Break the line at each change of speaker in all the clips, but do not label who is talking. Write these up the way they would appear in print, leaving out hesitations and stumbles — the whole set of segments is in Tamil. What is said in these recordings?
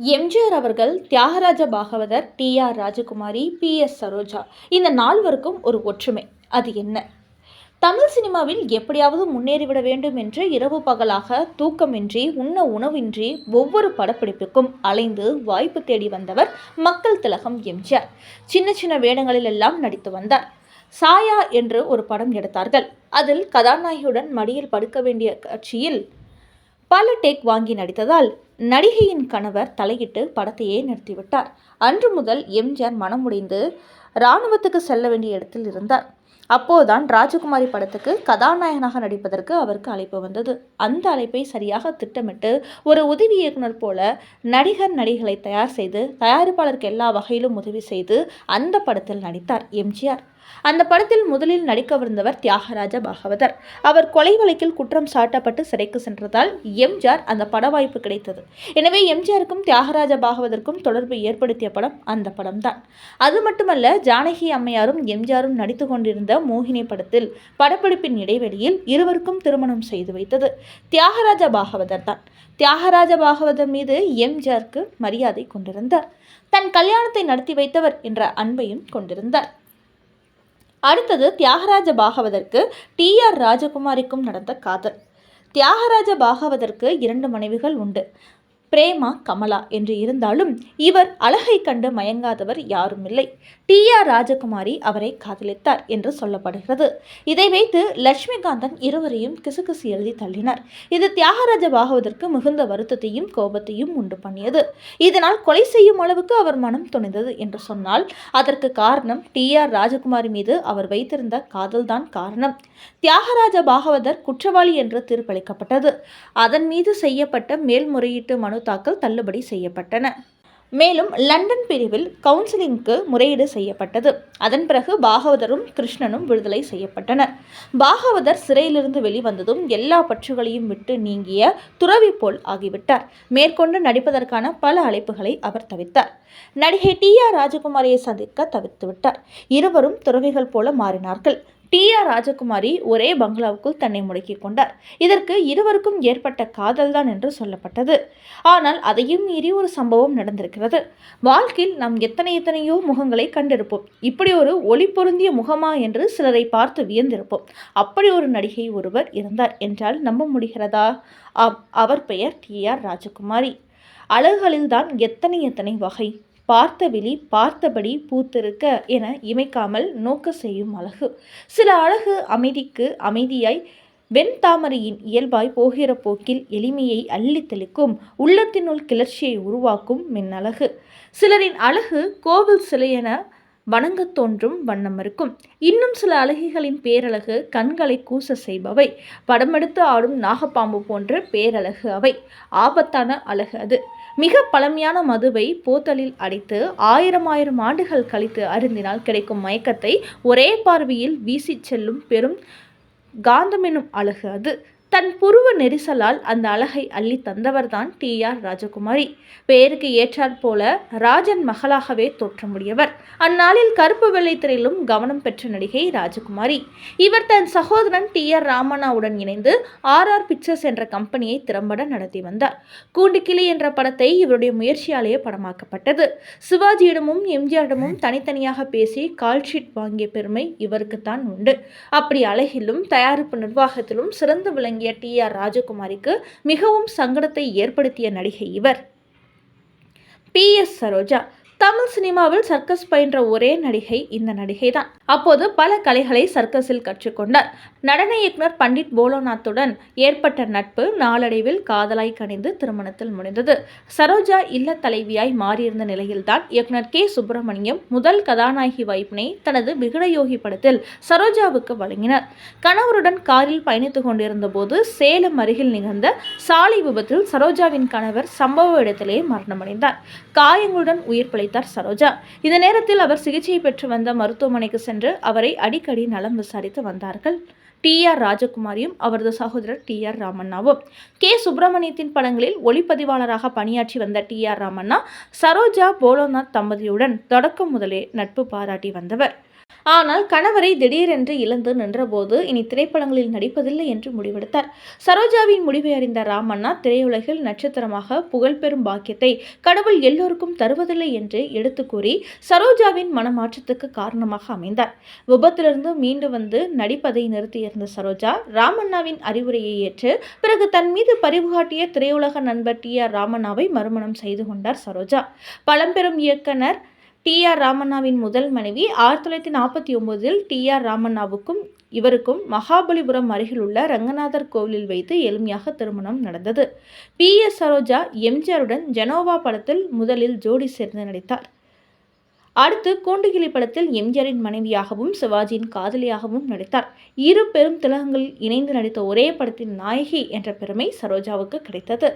எம்ஜிஆர் அவர்கள், தியாகராஜ பாகவதர், டி.ஆர். ராஜகுமாரி, பி.எஸ். சரோஜா இந்த நால்வருக்கும் ஒரு ஒற்றுமை. அது என்ன? தமிழ் சினிமாவில் எப்படியாவது முன்னேறிவிட வேண்டும் என்று இரவு பகலாக தூக்கமின்றி, உண்ண உணவின்றி ஒவ்வொரு படப்பிடிப்புக்கும் அலைந்து வாய்ப்பு தேடி வந்தவர் மக்கள் திலகம் எம்ஜிஆர். சின்ன சின்ன வேடங்களில் எல்லாம் நடித்து வந்தார். சாயா என்று ஒரு படம் எடுத்தார்கள். அதில் கதாநாயகியுடன் மடியில் படுக்க வேண்டிய காட்சியில் பல டேக் வாங்கி நடித்ததால் நடிகையின் கணவர் தலையிட்டு படத்தையே நிறுத்திவிட்டார். அன்று முதல் எம்ஜிஆர் மனமுடைந்து இராணுவத்துக்கு செல்ல வேண்டிய இடத்தில் இருந்தார். அப்போதுதான் ராஜகுமாரி படத்துக்கு கதாநாயகனாக நடிப்பதற்கு அவருக்கு அழைப்பு வந்தது. அந்த அழைப்பை சரியாக திட்டமிட்டு ஒரு உதவி இயக்குனர் போல நடிகர்களை தயார் செய்து, தயாரிப்பாளருக்கு எல்லா வகையிலும் உதவி செய்து அந்த படத்தில் நடித்தார் எம்ஜிஆர். அந்த படத்தில் முதலில் நடிக்கவிருந்தவர் தியாகராஜ பாகவதர். அவர் கொலை வழக்கில் குற்றம் சாட்டப்பட்டு சிறைக்கு சென்றதால் எம்ஜிஆர் அந்த பட வாய்ப்பு கிடைத்தது. எனவே எம்ஜிஆருக்கும் தியாகராஜ பாகவதற்கும் தொடர்பு ஏற்படுத்திய படம் அந்த படம்தான். அது மட்டுமல்ல, ஜானகி அம்மையாரும் எம்ஜிஆரும் நடித்து கொண்டிருந்த மோகினி படத்தில் படப்பிடிப்பின் இடைவெளியில் இருவருக்கும் திருமணம் செய்து வைத்தது தியாகராஜ பாகவதர் தான். தியாகராஜ பாகவதர் மீது எம்ஜிஆருக்கு மரியாதை கொண்டிருந்தார். தன் கல்யாணத்தை நடத்தி வைத்தவர் என்ற அன்பையும் கொண்டிருந்தார். அடுத்தது, தியாகராஜ பாகவதற்கு டி.ஆர். ராஜகுமாரிக்கும் நடந்த காதல். தியாகராஜ பாகவதற்கு 2 மனைவிகள் உண்டு. பிரேமா, கமலா என்று இருந்தாலும் இவர் அழகை கண்டு மயங்காதவர் யாரும் இல்லை. டி.ஆர். ராஜகுமாரி அவரை காதலித்தார் என்று சொல்லப்படுகிறது. இதை வைத்து லட்சுமிகாந்தன் இருவரையும் கிசுகிசு எழுதி தள்ளினார். இது தியாகராஜ பாகவதற்கு மிகுந்த வருத்தத்தையும் கோபத்தையும் உண்டு பண்ணியது. இதனால் கொலை செய்யும் அளவுக்கு அவர் மனம் துணிந்தது என்று சொன்னால் அதற்கு காரணம் டி.ஆர். ராஜகுமாரி மீது அவர் வைத்திருந்த காதல்தான் காரணம். தியாகராஜ பாகவதர் குற்றவாளி என்று தீர்ப்பளிக்கப்பட்டது. அதன் மீது செய்யப்பட்ட மேல்முறையீட்டு மனு தாக்கல் தள்ளுபடி செய்யப்பட்டன. மேலும் லண்டன் பிரிவில் கவுன்சிலிங்க்கு முறையீடு செய்யப்பட்டது. அதன் பிறகு பாகவதரும் கிருஷ்ணனும் விடுதலை செய்யப்பட்டனர். பாகவதர் சிறையிலிருந்து வெளிவந்ததும் எல்லா பற்றுகளையும் விட்டு நீங்கிய துறவி போல் ஆகிவிட்டார். மேற்கொண்டு நடிப்பதற்கான பல அழைப்புகளை அவர் தவிர்த்தார். நடிகை டி.ஆர். ராஜகுமாரியை சந்திக்க தவிர்த்துவிட்டார். இருவரும் துறவிகள் போல மாறினார்கள். டி.ஆர். ராஜகுமாரி ஒரே பங்களாவுக்குள் தன்னை முடக்கிக் கொண்டார். இதற்கு இருவருக்கும் ஏற்பட்ட காதல்தான் என்று சொல்லப்பட்டது. ஆனால் அதையும் மீறி ஒரு சம்பவம் நடந்திருக்கிறது. வாழ்க்கையில் நாம் எத்தனையோ முகங்களை கண்டிருப்போம். இப்படி ஒரு ஒளி பொருந்திய முகமா என்று சிலரை பார்த்து வியந்திருப்போம். அப்படி ஒரு நடிகை ஒருவர் இருந்தார் என்றால் நம்ப முடிகிறதா? ஆம், அவர் பெயர் டி.ஆர். ராஜகுமாரி. அழகுகளில்தான் எத்தனை வகை. பார்த்த விழி பார்த்தபடி பூத்திருக்க என இமைக்காமல் நோக்க செய்யும் அழகு. சில அழகு அமைதிக்கு அமைதியாய் வெண்தாமரையின் இயல்பாய் போகிற போக்கில் எளிமையை அள்ளி தெளிக்கும், உள்ளத்தினுள் கிளர்ச்சியை உருவாக்கும் மின்னழகு. சிலரின் அழகு கோவில் சிலையென வணங்கத் தோன்றும் வண்ணம் இருக்கும். இன்னும் சில அழகிகளின் பேரழகு கண்களை கூச செய்பவை. படமெடுத்து ஆடும் நாகப்பாம்பு போன்ற பேரழகு அவை. ஆபத்தான அழகு அது. மிக பழமையான மதுவை போத்தலில் அடைத்து 1000 ஆண்டுகள் கழித்து அருந்தினால் கிடைக்கும் மயக்கத்தை ஒரே பார்வையில் வீசிச் செல்லும் பெரும் காந்தமெனும் அழகு அது. தன் புருவ நெரிசலால் அந்த அழகை அள்ளி தந்தவர்தான் டி.ஆர். ராஜகுமாரி. பெயருக்கு ஏற்றாற் போல ராஜன் மகளாகவே தோற்றமுடையவர். அந்நாளில் கருப்பு வெள்ளைத்திரையிலும் கவனம் பெற்ற நடிகை ராஜகுமாரி. இவர் தன் சகோதரன் டி.ஆர். ராமண்ணாவுடன் இணைந்து ஆர் பிக்சர்ஸ் என்ற கம்பெனியை திறம்பட நடத்தி வந்தார். கூண்டுக்கிளி என்ற படத்தை இவருடைய முயற்சியாலேயே படமாக்கப்பட்டது. சிவாஜியிடமும் எம்ஜிஆரிடமும் தனித்தனியாக பேசி கால்ஷீட் வாங்கிய பெருமை இவருக்குத்தான் உண்டு. அப்படி அழகிலும் தயாரிப்பு நிர்வாகத்திலும் சிறந்து விளங்கிய டி.ஆர். ராஜகுமாரிக்கு மிகவும் சங்கடத்தை ஏற்படுத்திய நடிகை இவர். பி.எஸ். சரோஜா. தமிழ் சினிமாவில் சர்க்கஸ் பயின்ற ஒரே நடிகை இந்த நடிகை தான். அப்போது பல கலைகளை சர்க்கஸில் கற்றுக்கொண்டார். நடன இயக்குனர் பண்டிட் போலோநாத்துடன் ஏற்பட்ட நட்பு நாளடைவில் காதலாய் கனிந்து திருமணத்தில் முடிந்தது. சரோஜா இல்ல தலைவியாய் மாறியிருந்த நிலையில்தான் இயக்குனர் கே. சுப்பிரமணியம் முதல் கதாநாயகி வாய்ப்பினை தனது விகடயோகி படத்தில் சரோஜாவுக்கு வழங்கினார். கணவருடன் காரில் பயணித்துக் கொண்டிருந்த போது சேலம் அருகில் நிகழ்ந்த சாலை விபத்தில் சரோஜாவின் கணவர் சம்பவ இடத்திலே மரணமடைந்தார். காயங்களுடன் உயிர் பிழைத்தார் சரோஜா. இந்த நேரத்தில் அவர் சிகிச்சை பெற்று வந்த மருத்துவமனைக்கு சென்று அவரை அடிக்கடி நலம் விசாரித்து வந்தார்கள். டி.ஆர். ராஜகுமாரியும் அவரது சகோதரர் டி.ஆர். ராமண்ணாவும். கே. சுப்பிரமணியத்தின் படங்களில் ஒளிப்பதிவாளராக பணியாற்றி வந்த டி.ஆர். ராமண்ணா சரோஜா போலோநாத் தம்பதியுடன் தொடக்கம் முதலே நட்பு பாராட்டி வந்தவர். ஆனால் கணவரை திடீரென்று இழந்து நின்றபோது இனி திரைப்படங்களில் நடிப்பதில்லை என்று முடிவெடுத்தார். சரோஜாவின் முடிவை அறிந்த ராமண்ணா திரையுலகில் நட்சத்திரமாக புகழ்பெறும் பாக்கியத்தை கடவுள் எல்லோருக்கும் தருவதில்லை என்று எடுத்து கூறி சரோஜாவின் மனமாற்றத்துக்கு காரணமாக அமைந்தார். விபத்திலிருந்து மீண்டு வந்து நடிப்பதை நிறுத்தியிருந்த சரோஜா ராமண்ணாவின் அறிவுரையை ஏற்று பிறகு தன் மீது பரிவு காட்டிய திரையுலக நண்பர் TR ராமண்ணாவை மறுமணம் செய்து கொண்டார் சரோஜா. பழம்பெரும் இயக்குனர் TR ராமண்ணாவின் முதல் மனைவி 1949இல் TR ராமண்ணாவுக்கும் இவருக்கும் மகாபலிபுரம் அருகில் உள்ள ரங்கநாதர் கோவிலில் வைத்து எளிமையாக திருமணம் நடந்தது. PS சரோஜா எம்ஜிஆருடன் ஜெனோவா படத்தில் முதலில் ஜோடி சேர்ந்து நடித்தார். அடுத்து கூண்டுகிளி படத்தில் எம்ஜிஆரின் மனைவியாகவும் சிவாஜியின் காதலியாகவும் நடித்தார். இரு பெரும் திலகங்களில் இணைந்து நடித்த ஒரே படத்தின் நாயகி என்ற பெருமை சரோஜாவுக்கு கிடைத்தது.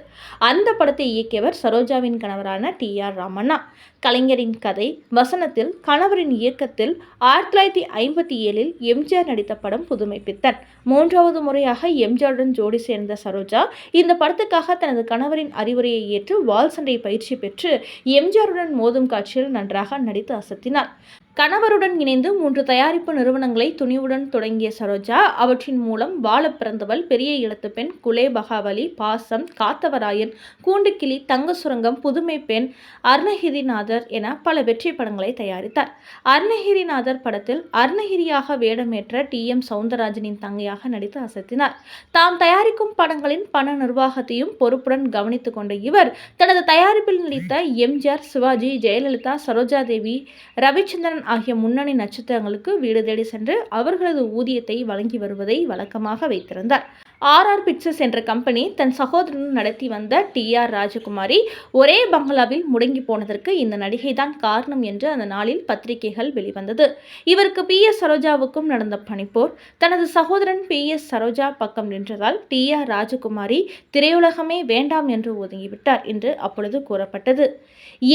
அந்த படத்தை இயக்கியவர் சரோஜாவின் கணவரான TR ராமண்ணா. கலைஞரின் கதை வசனத்தில் கணவரின் இயக்கத்தில் 1957இல் எம்ஜிஆர் நடித்த படம் புதுமை பித்தன். 3வது முறையாக எம்ஜிஆருடன் ஜோடி சேர்ந்த சரோஜா இந்த படத்துக்காக தனது கணவரின் அறிவுரையை ஏற்று வாள் சண்டை பயிற்சி பெற்று எம்ஜிஆருடன் மோதும் காட்சியில் நன்றாக நடித்து அசத்தினார். கணவருடன் இணைந்து 3 தயாரிப்பு நிறுவனங்களை துணிவுடன் தொடங்கிய சரோஜா அவற்றின் மூலம் வாழ பிறந்தவள், பெரிய இடத்து பெண், குலே பகாவலி, பாசம், காத்தவராயன், கூண்டுக்கிளி, தங்க சுரங்கம், புதுமை பெண், அருணகிரிநாதர் என பல வெற்றி படங்களை தயாரித்தார். அருணகிரிநாதர் படத்தில் அருணகிரியாக வேடமேற்ற TM சவுந்தரராஜனின் தங்கையாக நடித்து அசத்தினார். தாம் தயாரிக்கும் படங்களின் பண நிர்வாகத்தையும் பொறுப்புடன் கவனித்துக் கொண்ட இவர் தனது தயாரிப்பில் நடித்த எம்ஜிஆர், சிவாஜி, ஜெயலலிதா, சரோஜா தேவி, ரவிச்சந்திரன் ஆகிய முன்னணி நட்சத்திரங்களுக்கு வீடு தேடி சென்று அவர்களது ஊதியத்தை வழங்கி வருவதை வழக்கமாக வைத்திருந்தார். RR பிக்சர்ஸ் என்ற கம்பெனி தன் சகோதரன் நடத்தி வந்த TR ராஜகுமாரி ஒரே பங்களாவில் முடங்கி போனதற்கு இந்த நடிகை தான் காரணம் என்று அந்த நாளில் பத்திரிகைகள் வெளிவந்தது. இவருக்கு PS சரோஜாவுக்கும் நடந்த பனிப்போர். தனது சகோதரன் PS சரோஜா பக்கம் நின்றதால் TR ராஜகுமாரி திரையுலகமே வேண்டாம் என்று ஒதுங்கிவிட்டார் என்று அப்பொழுது கூறப்பட்டது.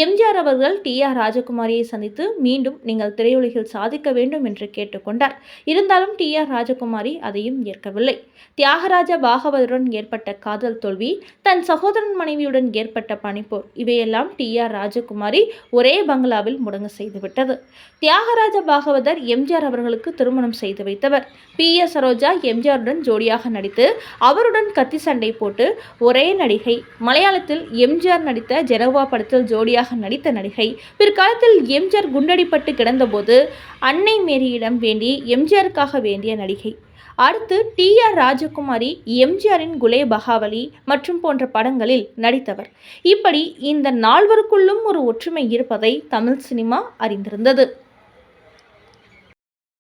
எம்ஜிஆர் அவர்கள் TR ராஜகுமாரியை சந்தித்து மீண்டும் நீங்கள் திரையுலகில் சாதிக்க வேண்டும் என்று கேட்டுக்கொண்டார். இருந்தாலும் TR ராஜகுமாரி அதையும் ஏற்கவில்லை. தியாகராஜ பாகவதருடன் ஏற்பட்ட காதல் தோல்வி, தன் சகோதரன் மனைவியுடன் ஏற்பட்ட பனிப்போர் இவையெல்லாம் TR ராஜகுமாரி ஒரே பங்களாவில் முடங்க செய்துவிட்டது. தியாகராஜ பாகவதர் எம்ஜிஆர் அவர்களுக்கு திருமணம் செய்து வைத்தவர். PS சரோஜா எம்ஜிஆருடன் ஜோடியாக நடித்து அவருடன் கத்தி சண்டை போட்டு ஒரே நடிகை. மலையாளத்தில் எம்ஜிஆர் நடித்த ஜெனோவா படத்தில் ஜோடியாக நடித்த நடிகை. பிற்காலத்தில் எம்ஜிஆர் குண்டடிப்பட்டு கிடந்தபோது அன்னை மேரியிடம் வேண்டி எம்ஜிஆருக்காக வேண்டிய நடிகை. அடுத்து TR ராஜகுமாரி எம்ஜிஆரின் குலே பகாவலி மற்றும் போன்ற படங்களில் நடித்தவர். இப்படி இந்த நால்வருக்குள்ளும் ஒரு ஒற்றுமை இருப்பதை தமிழ் சினிமா அறிந்திருந்தது.